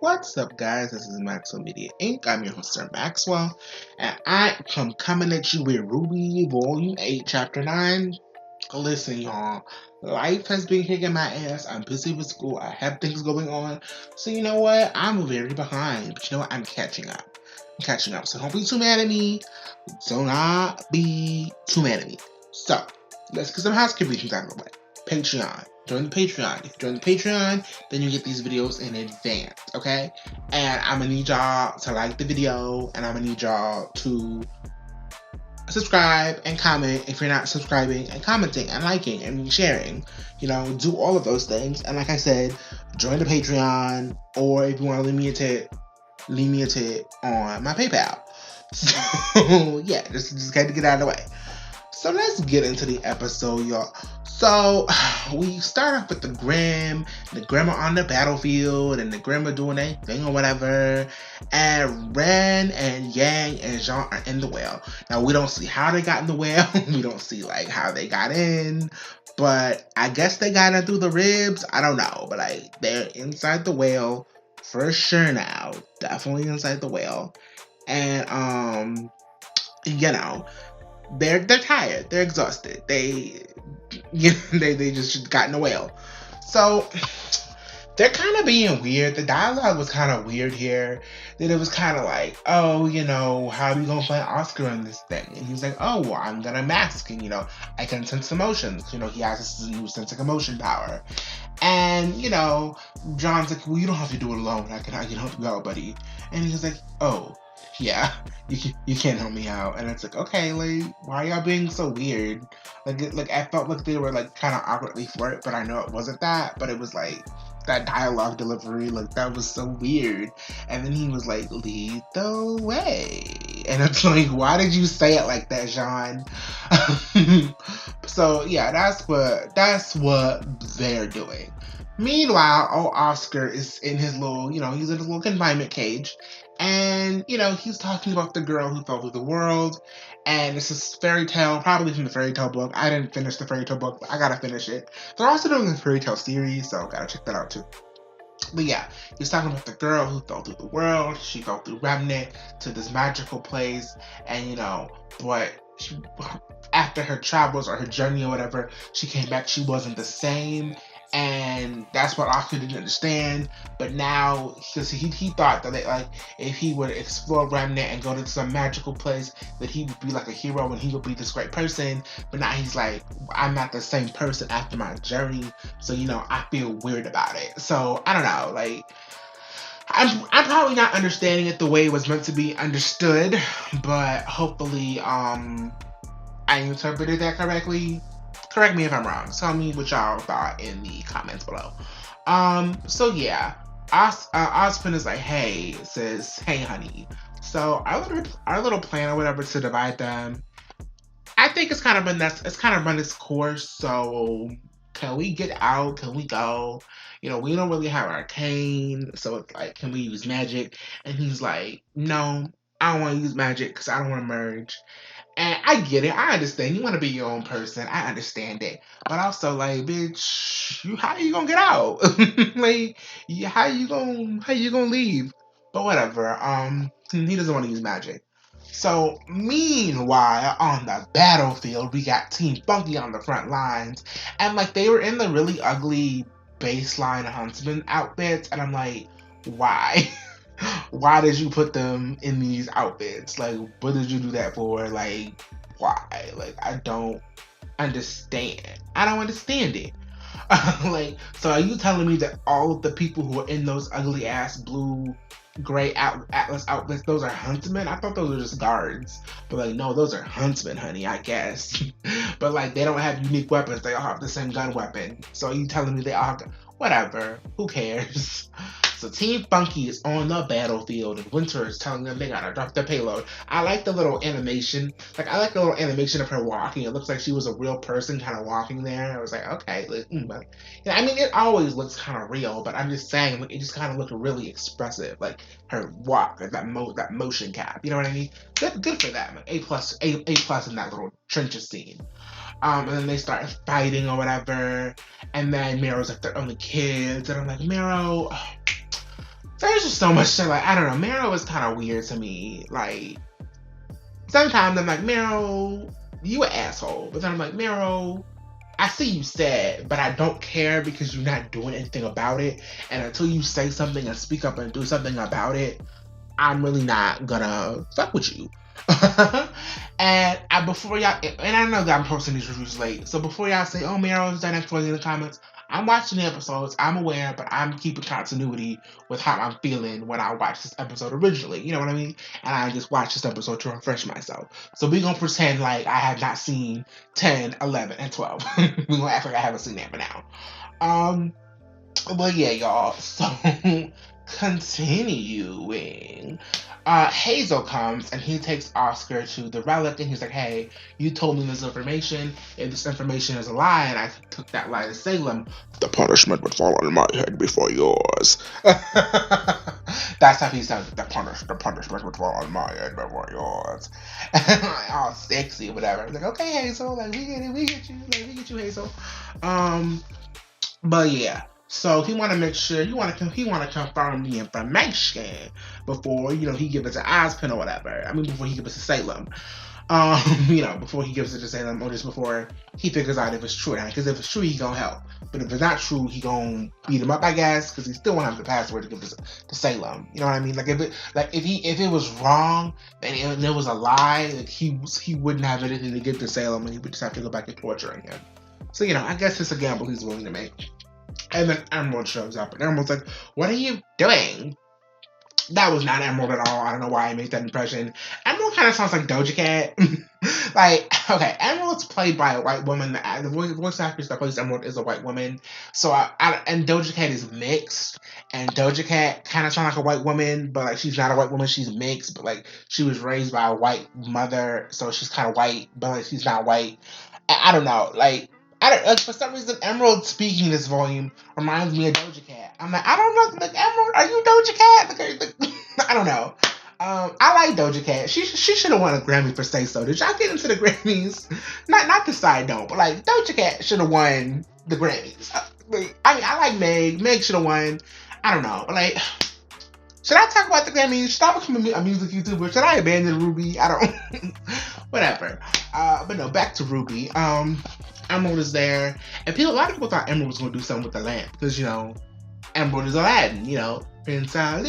What's up, guys? This is Maxwell Media Inc. I'm your host, Sir Maxwell, and I am coming at you with RWBY Volume 8, Chapter 9. Listen, y'all, life has been kicking my ass. I'm busy with school. I have things going on. So, you know what? I'm very behind, but you know what? I'm catching up. So don't be too mad at me. Do not be too mad at me. So, let's get some housekeeping things out of the way. Patreon. Join the Patreon. If you join the Patreon, then you get these videos in advance, okay? And I'm gonna need y'all to like the video, and I'm gonna need y'all to subscribe and comment if you're not subscribing and commenting and liking and sharing. You know, do all of those things. And like I said, join the Patreon, or if you want to leave me a tip on my PayPal. So yeah, just got to get out of the way. So let's get into the episode, y'all. So we start off with the Grimm are on the battlefield, and the Grimm are doing their thing or whatever. And Ren and Yang and Jean are in the well. Now we don't see how they got in the well. We don't see like how they got in, but I guess they got in through the ribs. I don't know, but like they're inside the well for sure now. Definitely inside the well, and you know. They're tired. They're exhausted. They just got in the well. So they're kind of being weird. The dialogue was kind of weird here. That it was kind of like, oh, you know, how are we gonna find Oscar in this thing? And he's like, oh, well, I'm gonna mask, and you know, I can sense emotions. You know, he has this new sense of emotion power. And you know, John's like, well, you don't have to do it alone. I can help you out, buddy. And he's like, oh. Yeah, you can't help me out. And it's like, okay, like, why are y'all being so weird? Like I felt like they were like kind of awkwardly flirt, but I know it wasn't that. But it was like that dialogue delivery, like that was so weird. And then he was like, lead the way. And it's like, why did you say it like that, Jean? So yeah, that's what they're doing. Meanwhile, Oscar is in his little, he's in his little confinement cage. And, he's talking about the girl who fell through the world. And it's this fairy tale, probably from the fairy tale book. I didn't finish the fairy tale book, but I gotta finish it. They're also doing a fairy tale series, so gotta check that out too. But yeah, he's talking about the girl who fell through the world. She fell through Remnant to this magical place. And, but after her travels or her journey or whatever, she came back, she wasn't the same. And that's what Oscar didn't understand. But now, because he thought that if he would explore Remnant and go to some magical place, that he would be like a hero and he would be this great person. But now he's like, I'm not the same person after my journey. So, I feel weird about it. So, I don't know. Like, I'm probably not understanding it the way it was meant to be understood. But hopefully, I interpreted that correctly. Correct me if I'm wrong. Tell me what y'all thought in the comments below. So yeah, Ospen is like, hey, says, hey, honey. So our little plan or whatever to divide them, I think it's kind of run its course. So can we get out? Can we go? We don't really have arcane, so it's like, can we use magic? And he's like, no, I don't want to use magic because I don't want to merge. And I get it. I understand. You want to be your own person. I understand it. But also, like, bitch, how you gonna get out? Like, how you gonna leave? But whatever. He doesn't want to use magic. So, meanwhile, on the battlefield, we got Team Funky on the front lines. And, like, they were in the really ugly baseline huntsman outfits. And I'm like, why? Why did you put them in these outfits? Like, what did you do that for? Like, why? Like, I don't understand. I don't understand it. Like, so are you telling me that all of the people who are in those ugly ass blue, gray Atlas outfits, those are huntsmen? I thought those were just guards. But like, no, those are huntsmen, honey, I guess. But like, they don't have unique weapons. They all have the same gun weapon. So are you telling me they all have whatever? Who cares? So Team Funky is on the battlefield, and Winter is telling them they gotta drop their payload. I like the little animation. Like, I like the little animation of her walking. It looks like she was a real person kind of walking there. I was like, okay. But, I mean, it always looks kind of real, but I'm just saying, like, it just kind of looked really expressive. Like, her walk, like that motion cap. You know what I mean? Good for them. Like, A plus in that little trenches scene. And then they start fighting or whatever. And then Mero's like, they're only kids. And I'm like, Mero, there's just so much shit. Like, I don't know. Meryl is kind of weird to me. Like, sometimes I'm like, Meryl, you an asshole. But then I'm like, Meryl, I see you sad, but I don't care because you're not doing anything about it. And until you say something and speak up and do something about it, I'm really not gonna fuck with you. And before y'all, and I know that I'm posting these reviews late, so before y'all say, "Oh, Meryl is that next one in the comments," I'm watching the episodes. I'm aware, but I'm keeping continuity with how I'm feeling when I watched this episode originally. You know what I mean? And I just watched this episode to refresh myself. So we gonna pretend like I have not seen 10, 11, and 12. We gonna act like I haven't seen that for now. Um, but yeah, y'all. So continuing. Hazel comes and he takes Oscar to the relic and he's like, "Hey, you told me this information. If this information is a lie and I took that lie to Salem, the punishment would fall on my head before yours." That's how he sounds. The punishment would fall on my head before yours. All sexy or whatever. I'm like, okay, Hazel, like we get you, like we get you, Hazel. But yeah, so he want to make sure he want to confirm the information before he give it to Ozpin or whatever. I mean, before he gives it to Salem. Before he gives it to Salem, or just before he figures out if it's true or not. Because if it's true, he gonna help. But if it's not true, he gonna beat him up, I guess, because he still won't have the password to give it to Salem. You know what I mean? Like if it was wrong and it was a lie, like he wouldn't have anything to give to Salem, and he would just have to go back to torturing him. So I guess it's a gamble he's willing to make. And then Emerald shows up, and Emerald's like, "What are you doing?" That was not Emerald at all. I don't know why I made that impression. Emerald kind of sounds like Doja Cat. Okay, Emerald's played by a white woman. The voice actress that plays Emerald is a white woman. So, and Doja Cat is mixed. And Doja Cat kind of sounds like a white woman, but like she's not a white woman. She's mixed, but like she was raised by a white mother, so she's kind of white, but like she's not white. I don't know, for some reason, Emerald speaking this volume reminds me of Doja Cat. I'm like, I don't know, like Emerald, are you Doja Cat? I don't know. I like Doja Cat. She should have won a Grammy for Say So. Did y'all get into the Grammys? Not the side note, but like Doja Cat should have won the Grammys. I like Meg. Meg should have won. I don't know, but like. Should I talk about the Grammys? Should I become a music YouTuber? Should I abandon RWBY? I don't. Whatever. But no, back to RWBY. Emerald is there, and a lot of people thought Emerald was going to do something with the lamp because Emerald is Aladdin. Prince like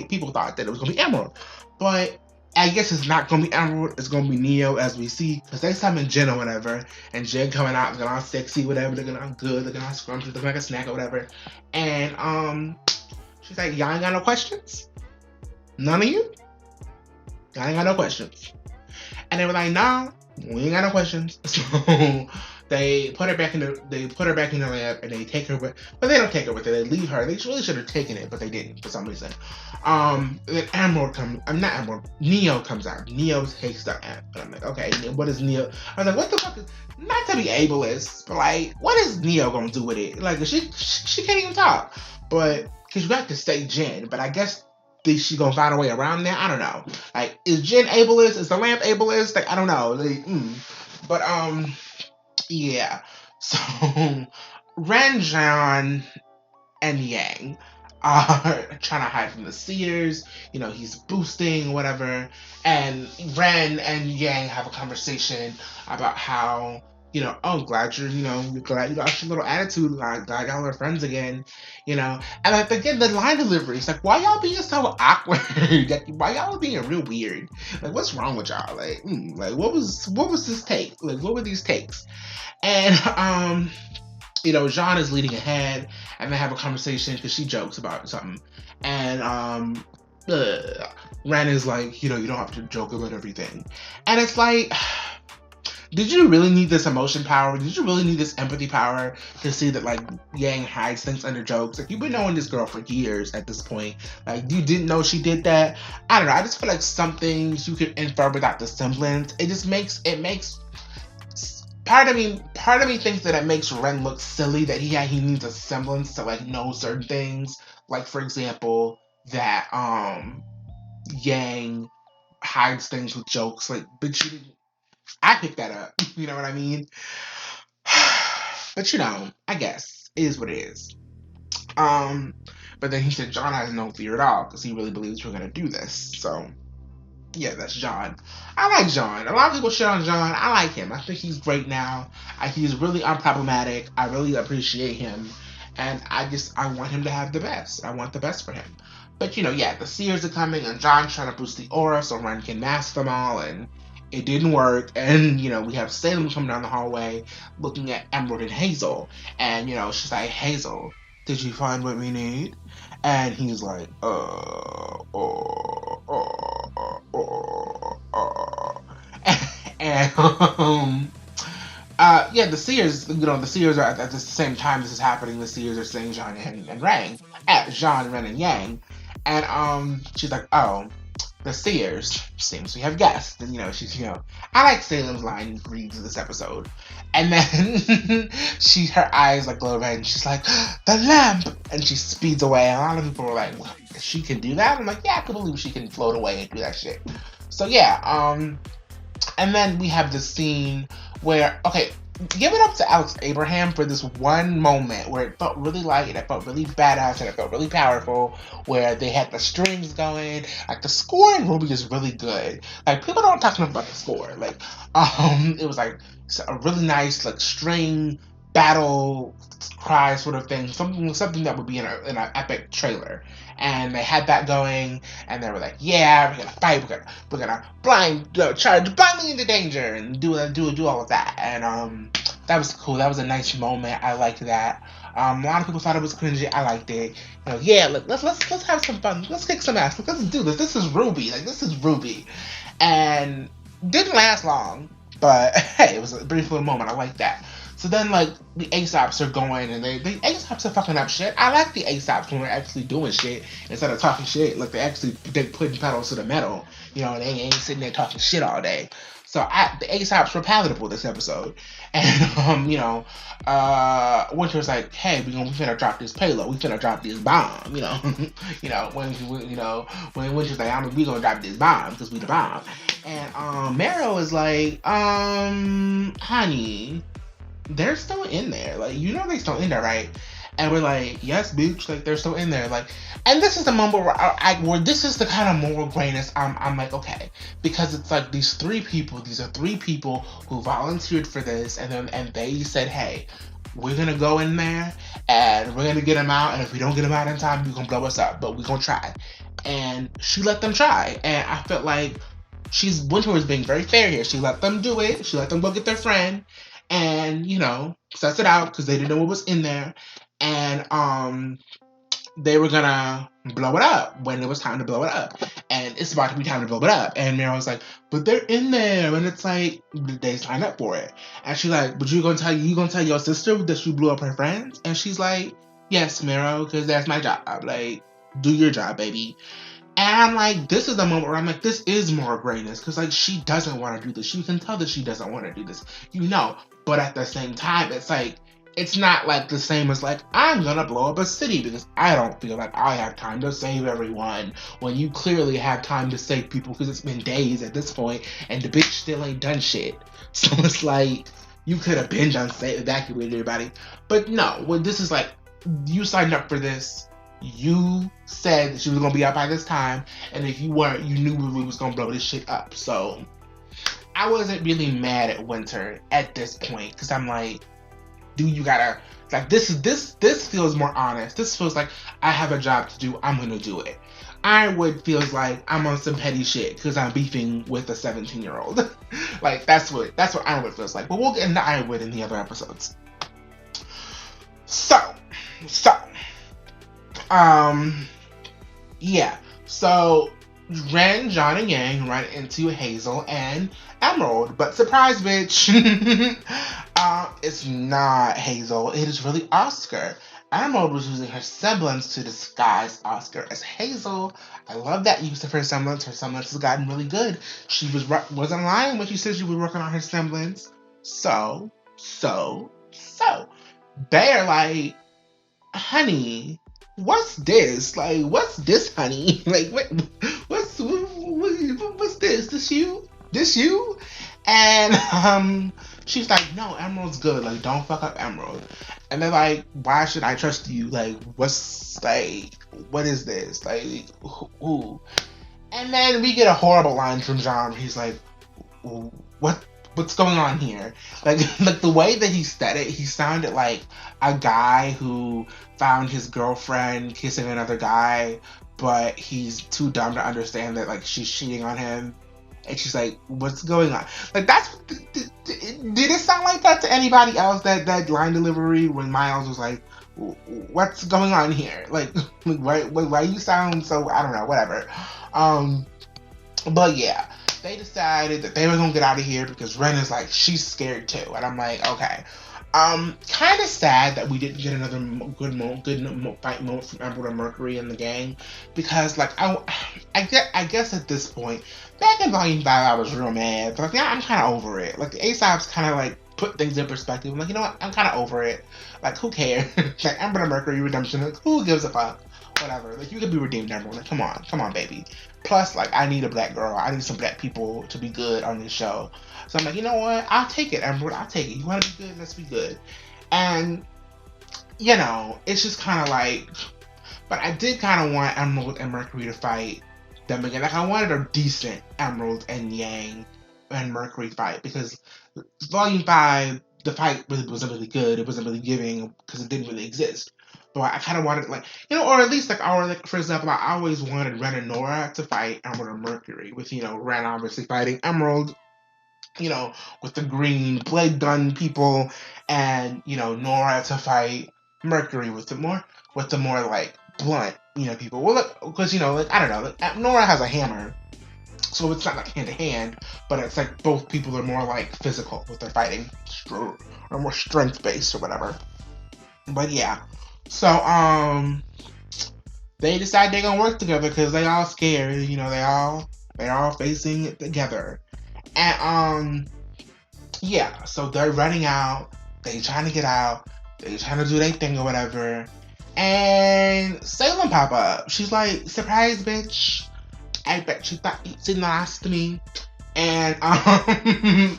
people thought that it was going to be Emerald, but I guess it's not going to be Emerald. It's going to be Neo, as we see, because they summon Jen or whatever, and Jen coming out looking all sexy, whatever, looking all good, looking all scrumptious, looking like a snack or whatever, and she's like, "Y'all ain't got no questions? None of you? Y'all ain't got no questions?" And they were like, "No, we ain't got no questions." So they put her back in the lab, and they take her with, but they don't take her with it. They leave her. They really should have taken it, but they didn't for some reason. Then Neo comes out. Neo takes the app, and I'm like, okay, what is Neo? I was like, what the fuck is? Not to be ableist, but like, what is Neo gonna do with it? Like, she can't even talk, but because you got to say Jen, but I guess. She gonna find a way around that? I don't know. Like, is Jen ableist? Is the lamp ableist? Like, I don't know. But yeah. So Ren, John, and Yang are trying to hide from the seers. He's boosting, whatever. And Ren and Yang have a conversation about how, glad you're glad you got your little attitude. Glad y'all are friends again. And again, the line delivery, it's like, why y'all being so awkward? Why y'all being real weird? Like, what's wrong with y'all? Like what was this take? Like, what were these takes? And Jean is leading ahead, and they have a conversation because she jokes about something, and Ren is like, you don't have to joke about everything, and it's like, did you really need this emotion power? Did you really need this empathy power to see that like Yang hides things under jokes? Like, you've been knowing this girl for years at this point. Like, you didn't know she did that? I don't know. I just feel like some things you could infer without the semblance. It makes. Part of me thinks that it makes Ren look silly, that he needs a semblance to like know certain things. Like, for example, that Yang hides things with jokes. Like, but she didn't. I picked that up. You know what I mean? But I guess. It is what it is. But then he said John has no fear at all because he really believes we're gonna do this. So yeah, that's John. I like John. A lot of people shit on John. I like him. I think he's great now. He's really unproblematic. I really appreciate him. And I want him to have the best. I want the best for him. But yeah, the Seers are coming and John's trying to boost the aura so Ren can mask them all, and it didn't work. And we have Salem coming down the hallway looking at Emerald and Hazel. And she's like, Hazel, did you find what we need? And he's like, and yeah, the Seers, the Seers are at the same time this is happening. The Seers are saying Zhang and Rang, at Zhang, Ren, and Yang, and she's like, oh, the Seers seems we have guests, and she's I like Salem's line reads of this episode, and then her eyes like glow red, and she's like, the lamp, and she speeds away. And a lot of people were like, well, she can do that. I'm like, yeah, I can believe she can float away and do that shit. So yeah, and then we have this scene where, okay, give it up to Alex Abraham for this one moment where it felt really light and it felt really badass and it felt really powerful, where they had the strings going. Like, the score in RWBY is really good. Like, people don't talk enough about the score. Like, it was like a really nice, like, string battle cry sort of thing, something that would be in an epic trailer. And they had that going, and they were like, "Yeah, we're gonna fight. We're gonna charge blindly into danger, and do all of that." And that was cool. That was a nice moment. I liked that. A lot of people thought it was cringy. I liked it. Yeah, let's have some fun. Let's kick some ass. Let's do this. This is RWBY. Like, this is RWBY, and didn't last long. But hey, it was a brief little moment. I like that. So then, like, the ASAPs are going, and the ASAPs are fucking up shit. I like the ASAPs when they're actually doing shit instead of talking shit. Like, they're putting pedals to the metal. They ain't sitting there talking shit all day. So the ASAPs were palatable this episode. And Winter's like, hey, we finna drop this payload. We finna drop this bomb. When Winter's like, we gonna drop this bomb because we the bomb. And Marrow is like, honey, they're still in there. Like, they're still in there, right? And we're like, yes, bitch, like, they're still in there. Like, and this is the moment where this is the kind of moral grayness. I'm like, okay, because it's like these are three people who volunteered for this, and they said, hey, we're gonna go in there and we're gonna get them out, and if we don't get them out in time, you're gonna blow us up, but we're gonna try. And she let them try, and I felt like Winter was being very fair here. She let them do it. She let them go get their friend, and suss it out because they didn't know what was in there, and they were gonna blow it up when it was time to blow it up, and it's about to be time to blow it up. And Mira was like, but they're in there, and it's like they signed up for it. And she's like, but you gonna tell your sister that you blew up her friends? And she's like, yes, Miro, because that's my job. Like, do your job, baby. And I'm like, this is the moment where I'm like, this is more grayness, because like, she doesn't want to do this. You can tell that she doesn't want to do this, but at the same time, it's like, it's not like the same as like, I'm gonna blow up a city because I don't feel like I have time to save everyone, when you clearly have time to save people because it's been days at this point and the bitch still ain't done shit. So it's like, you could have been done evacuated everybody. But no, when this is like, you signed up for this, you said that she was gonna be out by this time, and if you weren't, you knew we was gonna blow this shit up. So I wasn't really mad at Winter at this point, because I'm like, do you gotta, like, this feels more honest. This feels like I have a job to do, I'm gonna do it. Ironwood feels like I'm on some petty shit because I'm beefing with a 17-year-old. Like, that's what Ironwood feels like. But we'll get into Ironwood in the other episodes. Yeah. So Ren, John, and Yang run into Hazel and Emerald, but surprise, bitch, it's not Hazel. It is really Oscar. Emerald was using her semblance to disguise Oscar as Hazel. I love that use of her semblance. Her semblance has gotten really good. She wasn't lying when she said she was working on her semblance. So they're like, honey, what's this? Like, what's this, honey? Like, what's this? This you? And She's like, no, Emerald's good. Like, don't fuck up Emerald. And they're like, why should I trust you? Like, what is this? Like, who? And then we get a horrible line from John. He's like, what? What's going on here? Like the way that he said it, he sounded like a guy who found his girlfriend kissing another guy, but he's too dumb to understand that like she's cheating on him. And she's like, "What's going on?" Like that's did it sound like that to anybody else? That line delivery when Miles was like, "What's going on here?" Like why you sound so I don't know, whatever. Um, but yeah, they decided that they were gonna get out of here because Ren is like she's scared too, and I'm like, okay. Kind of sad that we didn't get another good fight moment from Emerald and Mercury and the gang, because like I guess at this point, back in Volume 5, I was real mad, but like now I'm kind of over it. Like the Aesop's kind of like put things in perspective. I'm like, you know what? I'm kind of over it. Like who cares? Like Emerald and Mercury redemption. Like who gives a fuck? Whatever. Like you could be redeemed, Emerald. Like come on, baby. Plus, like I need a black girl. I need some black people to be good on this show. So I'm like, you know what? I'll take it, Emerald. I'll take it. You want to be good? Let's be good. And, you know, it's just kind of like, but I did kind of want Emerald and Mercury to fight them again. Like, I wanted a decent Emerald and Yang and Mercury fight because Volume 5, the fight really wasn't really good. It wasn't really giving because it didn't really exist. But I kind of wanted, like, you know, or at least, like, for example, I always wanted Ren and Nora to fight Emerald and Mercury, with, you know, Ren obviously fighting Emerald, you know, with the green blade gun people, and you know Nora to fight Mercury with the more like blunt, you know, people. Well, because you know, like I don't know, like, Nora has a hammer, so it's not like hand to hand, but it's like both people are more like physical with their fighting, or more strength based or whatever. But yeah, so they decide they're gonna work together because they all scared, you know, they're all facing it together. And yeah, so they're running out, they trying to get out, they trying to do their thing or whatever. And Salem pop up. She's like, surprise bitch. I bet you thought you'd lost me. And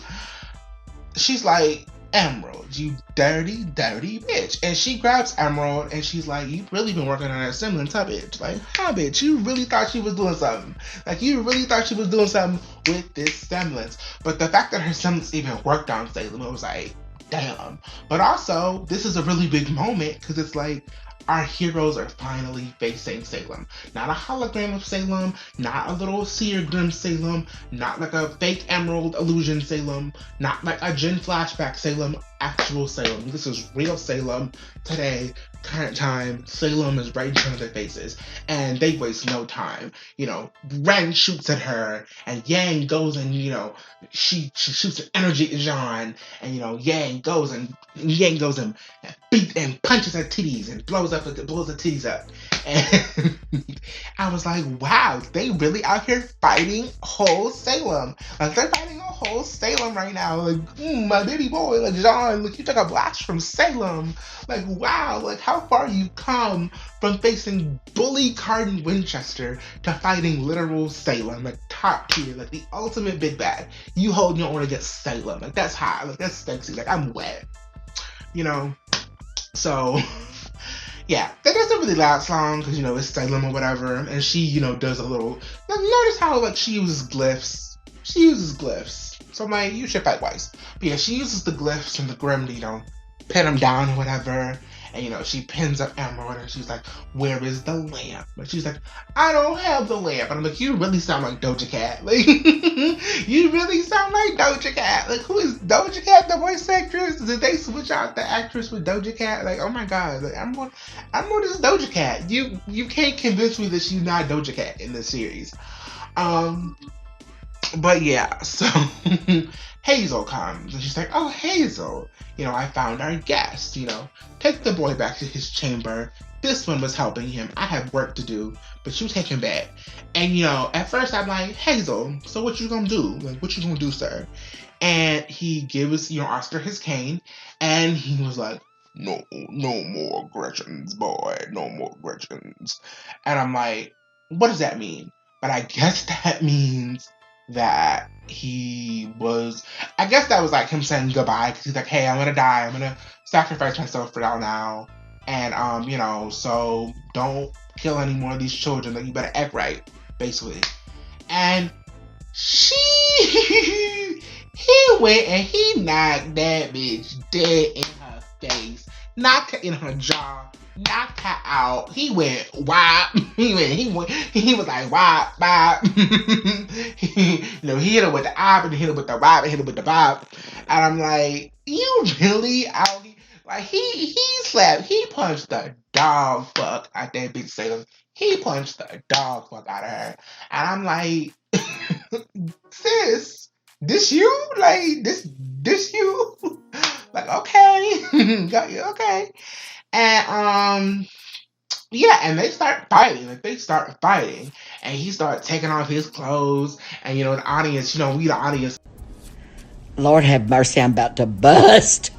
she's like, Emerald, you dirty, dirty bitch. And she grabs Emerald and she's like, you've really been working on that semblance, huh, bitch? Like, huh, bitch? You really thought she was doing something. Like, you really thought she was doing something with this semblance. But the fact that her semblance even worked on Salem, it was like, damn. But also, this is a really big moment because it's like, our heroes are finally facing Salem. Not a hologram of Salem, not a little seer grim Salem, not like a fake Emerald illusion Salem, not like a Jin flashback Salem, actual Salem. This is real Salem today, current time. Salem is right in front of their faces, and they waste no time. You know, Ren shoots at her, and Yang goes and, you know, she shoots an energy at Jean, and, you know, Yang goes and beat and punches her titties and blows the titties up. And I was like, wow, they really out here fighting whole Salem. Like they're fighting a whole Salem right now. Like, my baby boy, like Jean, look, you took a blast from Salem. Like, wow, like how far you come from facing bully Cardin Winchester to fighting literal Salem, like top tier, like the ultimate big bad. You hold your own against Salem. Like that's hot, like that's sexy, like I'm wet. You know? So yeah, that doesn't really last long because, you know, it's Salem or whatever, and she, you know, does a little. Now, notice how like she uses glyphs. So I'm like, you should fight Weiss. But yeah, she uses the glyphs and the grim to, you know, pin him down or whatever. And, you know, she pins up Emerald and she's like, where is the lamp? And she's like, I don't have the lamp. And I'm like, you really sound like Doja Cat. Like, you really sound like Doja Cat. Like, who is Doja Cat, the voice actress? Did they switch out the actress with Doja Cat? Like, oh my God. Like, Emerald is Doja Cat. You can't convince me that she's not Doja Cat in this series. But yeah, so Hazel comes and she's like, oh, Hazel, you know, I found our guest, you know, take the boy back to his chamber. This one was helping him. I have work to do, but you take him back. And, you know, at first I'm like, Hazel, so what you gonna do? Like, what you gonna do, sir? And he gives, you know, Oscar his cane, and he was like, no more Gretchens, boy, no more Gretchens. And I'm like, what does that mean? But I guess that means that he was, I guess that was like him saying goodbye, because he's like, hey, I'm gonna die, I'm gonna sacrifice myself for y'all now, and so don't kill any more of these children, like you better act right, basically. And he went and he knocked that bitch dead in her face, knocked her in her jaw, knocked her out. He went wop. He was like wop, bop. He hit her with the op and hit her with the wop and hit her with the bop. And I'm like, you really out here? Like he punched the dog fuck out that bitch Salem. He punched the dog fuck out of her. And I'm like, sis, this you? Like this you? Like, okay. Got you, okay. And yeah, and they start fighting. And he started taking off his clothes. And the audience, we the audience, Lord have mercy, I'm about to bust.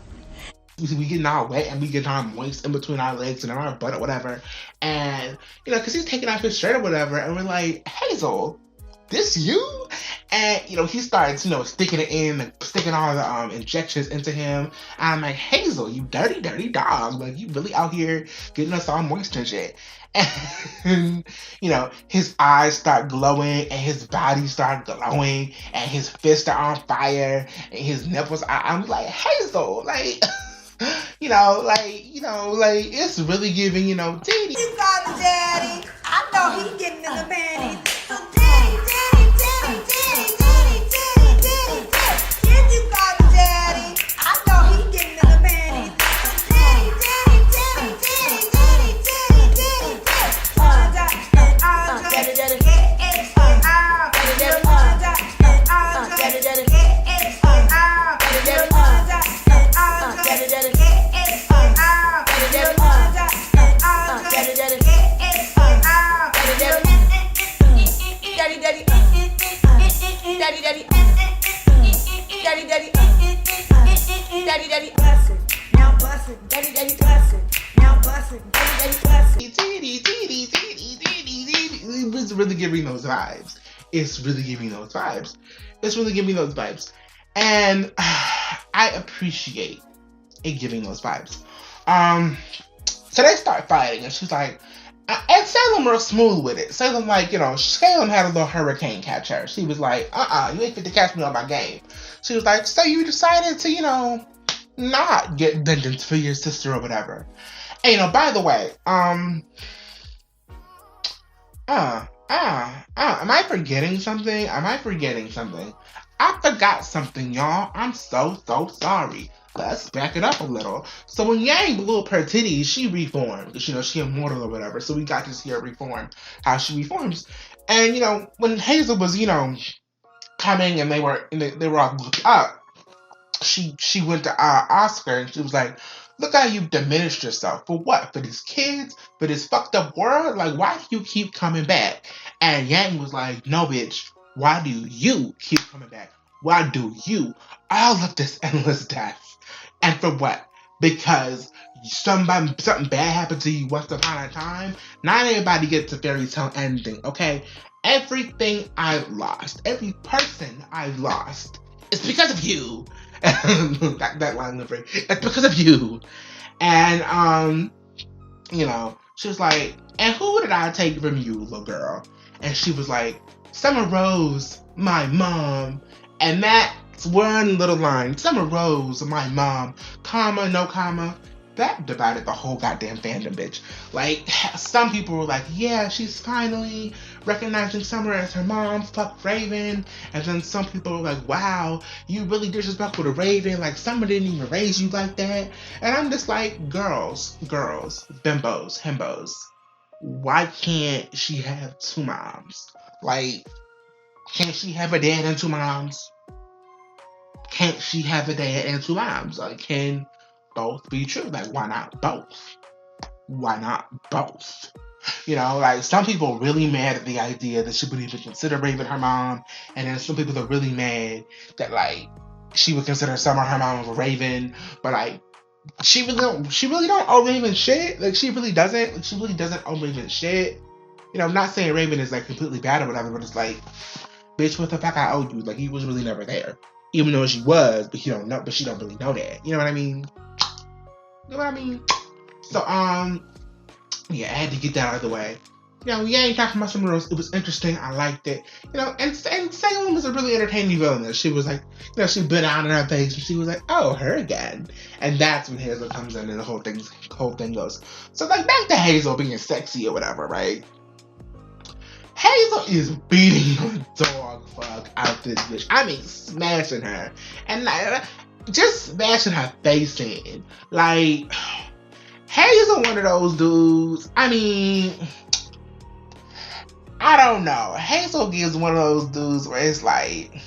we getting all wet and we getting all moist in between our legs and our butt or whatever. And because he's taking off his shirt or whatever, and we're like, Hazel, this you? And he starts sticking it in and sticking all the injections into him. And I'm like, Hazel, you dirty dog, like you really out here getting us all moist and shit. And his eyes start glowing and his body start glowing and his fists are on fire and his nipples are, I'm like, Hazel, like like it's really giving, Diddy. You got a daddy. I know he getting in the panties. So daddy. If you got a daddy, I know he getting in the panties. So daddy, bust it. Now bust it. Daddy, bust it. Now bust it. Daddy, bust it. It's really giving those vibes. And I appreciate it giving those vibes. So they start fighting, and she's like, and Salem real smooth with it. Salem, like, Salem had a little hurricane catch her. She was like, you ain't fit to catch me on my game. She was like, so you decided to, not get vengeance for your sister or whatever. And, by the way, am I forgetting something? I forgot something, y'all. I'm so sorry. Let's back it up a little. So when Yang blew up her titties, she reformed. Because, she immortal or whatever. So we got to see her reform, how she reforms. And, when Hazel was, coming and they were all looked up, she went to Oscar and she was like, look how you've diminished yourself. For what? For these kids? For this fucked up world? Like, why do you keep coming back? And Yang was like, no, bitch. Why do you keep coming back? Why do you? All of this endless death. And for what? Because something bad happened to you once upon a time. Not everybody gets a fairy tale ending, okay? Everything I've lost, every person I've lost, it's because of you. that line of it's because of you. And she was like, and who did I take from you, little girl? And she was like, Summer Rose, my mom. And that's one little line. Summer Rose, my mom, comma, no comma. That divided the whole goddamn fandom, bitch. Like, some people were like, yeah, she's finally recognizing Summer as her mom, fuck Raven. And then some people were like, wow, you really disrespectful to Raven. Like, Summer didn't even raise you like that. And I'm just like, girls, bimbos, himbos. Why can't she have two moms? Like, can't she have a dad and two moms? Can't she have a dad and two moms? Like, can both be true? Like, why not both? Like, some people really mad at the idea that she would even consider Raven her mom, and then some people are really mad that, like, she would consider Summer her mom over Raven, but, like, she really don't owe Raven shit. Like, she really doesn't. Like, she really doesn't owe Raven shit. I'm not saying Raven is, like, completely bad or whatever, but it's like, bitch, what the fuck I owe you? Like, he was really never there. Even though she was, but she don't really know that. You know what I mean? So, yeah, I had to get that out of the way. You know, yeah, ain't talking about something else. It was interesting. I liked it. You know, and Salem was a really entertaining villain. She was like, you know, she bit out in her face and she was like, oh, her again. And that's when Hazel comes in and the whole thing goes. So, like, back to Hazel being sexy or whatever, right? Hazel is beating the dog fuck out this bitch. I mean, smashing her. And like, just smashing her face in. Like, Hazel one of those dudes. I mean, I don't know. Hazel gives one of those dudes where it's like,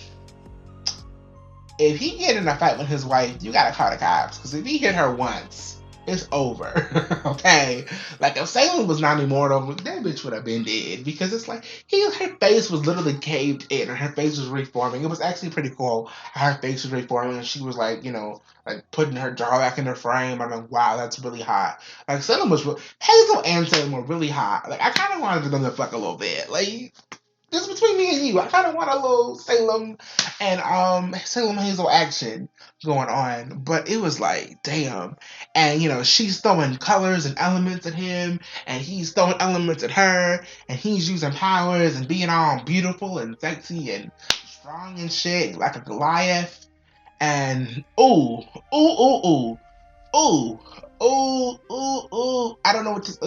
if he get in a fight with his wife, you gotta call the cops. Because if he hit her once, it's over. Okay? Like, if Salem was not immortal, that bitch would have been dead. Because it's like, her face was literally caved in, and her face was reforming. It was actually pretty cool how her face was reforming, and she was like, you know, like putting her jaw back in her frame. I'm like, wow, that's really hot. Like, Hazel and Salem were really hot. Like, I kind of wanted them to fuck a little bit. Like, just between me and you, I kind of want a little Salem Hazel action going on, but it was like, damn. And, you know, she's throwing colors and elements at him, and he's throwing elements at her, and he's using powers and being all beautiful and sexy and strong and shit, like a Goliath. And, ooh, I don't know what to,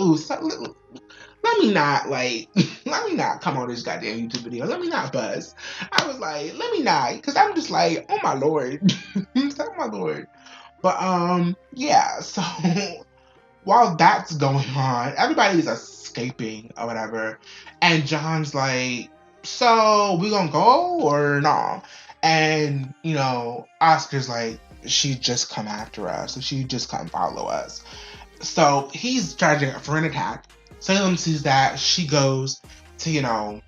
let me not come on this goddamn YouTube video. Let me not buzz. I was like, let me not, because I'm just like, oh my lord. Oh my lord. But, yeah, so while that's going on, everybody's escaping or whatever. And John's like, so we gonna go or no? And, you know, Oscar's like, she just come after us. So she just come follow us. So he's charging her for an attack. Salem sees that. She goes to, you know,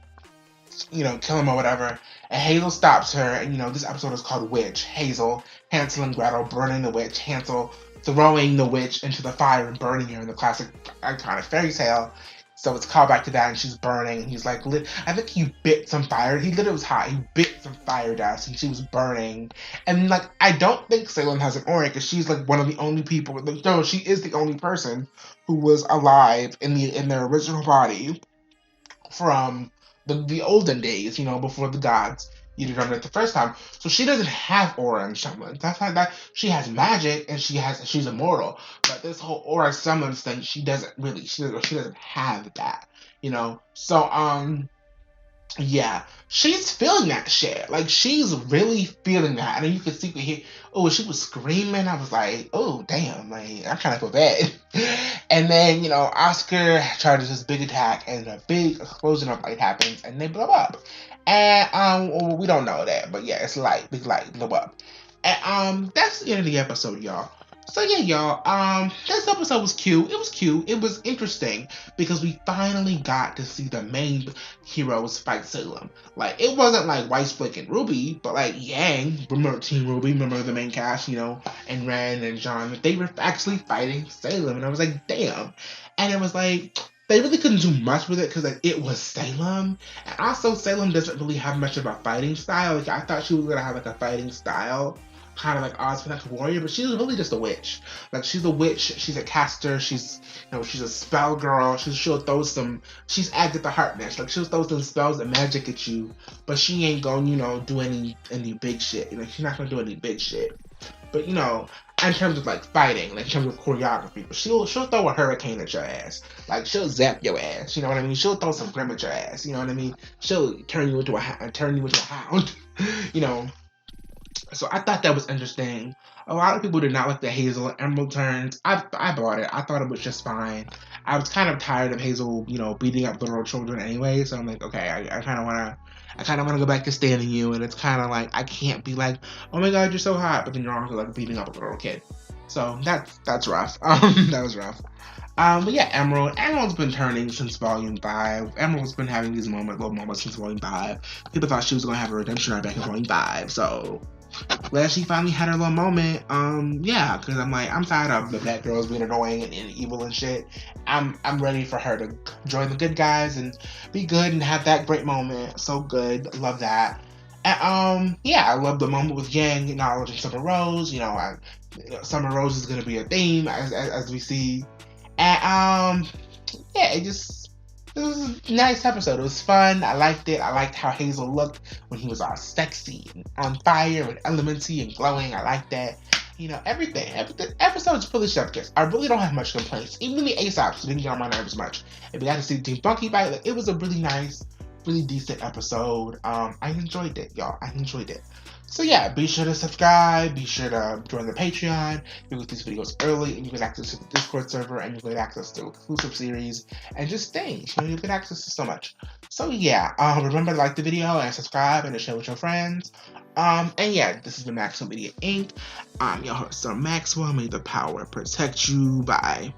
kill him or whatever. And Hazel stops her. And, you know, this episode is called Witch. Hazel, Hansel and Gretel burning the witch. Hansel throwing the witch into the fire and burning her in the classic iconic fairy tale. So it's called back to that, and she's burning. And he's like, I think he bit some fire. He literally was hot. He bit some fire dust, and she was burning. And, like, I don't think Salem has an aura, because she's, like, one of the only people. No, she is the only person who was alive in their original body from the olden days, you know, before the gods done it the first time. So she doesn't have aura and summons. That's not that she has magic and she's immortal. But this whole aura summons thing, she doesn't have that, you know. So yeah, she's feeling that shit. Like, she's really feeling that. And then you can see, she was screaming. I was like, oh, damn, like, I kind of feel bad. And then, you know, Oscar charges this big attack, and a big explosion of light happens, and they blow up. And, we don't know that, but yeah, it's light, big light, blow up. And, that's the end of the episode, y'all. So yeah, y'all, this episode was cute. It was cute. It was interesting because we finally got to see the main heroes fight Salem. Like, it wasn't like White Split and Ruby, but like Yang, remember Team Ruby, remember the main cast, you know, and Ren and John, they were actually fighting Salem, and I was like, damn. And it was like, they really couldn't do much with it because, like, it was Salem. And also, Salem doesn't really have much of a fighting style. Like, I thought she was going to have, like, a fighting style, kind of like Ozpin, warrior, but she's really just a witch. Like, she's a witch, she's a caster, she's a spell girl, she'll throw some, she's Agatha Harkness, like, she'll throw some spells and magic at you, but she ain't gonna, you know, do any big shit, you know, she's not gonna do any big shit. But, you know, in terms of, like, fighting, like, in terms of choreography, but she'll throw a hurricane at your ass. Like, she'll zap your ass, you know what I mean? She'll throw some grim at your ass, you know what I mean? She'll turn you into a hound, you know? So I thought that was interesting. A lot of people did not like the Hazel and Emerald turns. I bought it. I thought it was just fine. I was kind of tired of Hazel, you know, beating up little children anyway. So I'm like, okay, I kind of want to go back to standing you. And it's kind of like, I can't be like, oh my god, you're so hot, but then you're also like beating up a little kid. So that's rough. That was rough. But yeah, Emerald's been turning since Volume 5. Emerald's been having these little moments since Volume 5. People thought she was going to have a redemption arc back in Volume 5, so glad she finally had her little moment. Yeah, because I'm like, I'm tired of the bad girls being annoying and evil and shit. I'm ready for her to join the good guys and be good and have that great moment. So good, love that. And yeah, I love the moment with Yang acknowledging Summer Rose. Summer Rose is gonna be a theme as we see. And yeah, it was a nice episode. It was fun. I liked it. I liked how Hazel looked when he was all sexy and on fire and elementy and glowing. I liked that. Everything. The episode's really chef kiss. I really don't have much complaints. Even the ASAPs didn't get on my nerves much. If we got to see Team Funky fight, it was a really nice, really decent episode. I enjoyed it, y'all. I enjoyed it. So yeah, be sure to subscribe, be sure to join the Patreon, you get these videos early, and you get access to the Discord server, and you get access to exclusive series, and just things, you get access to so much. So yeah, remember to like the video, and subscribe, and to share with your friends. And yeah, this has been Maxwell Media Inc. I'm your host, Sir Maxwell. May the power protect you. Bye.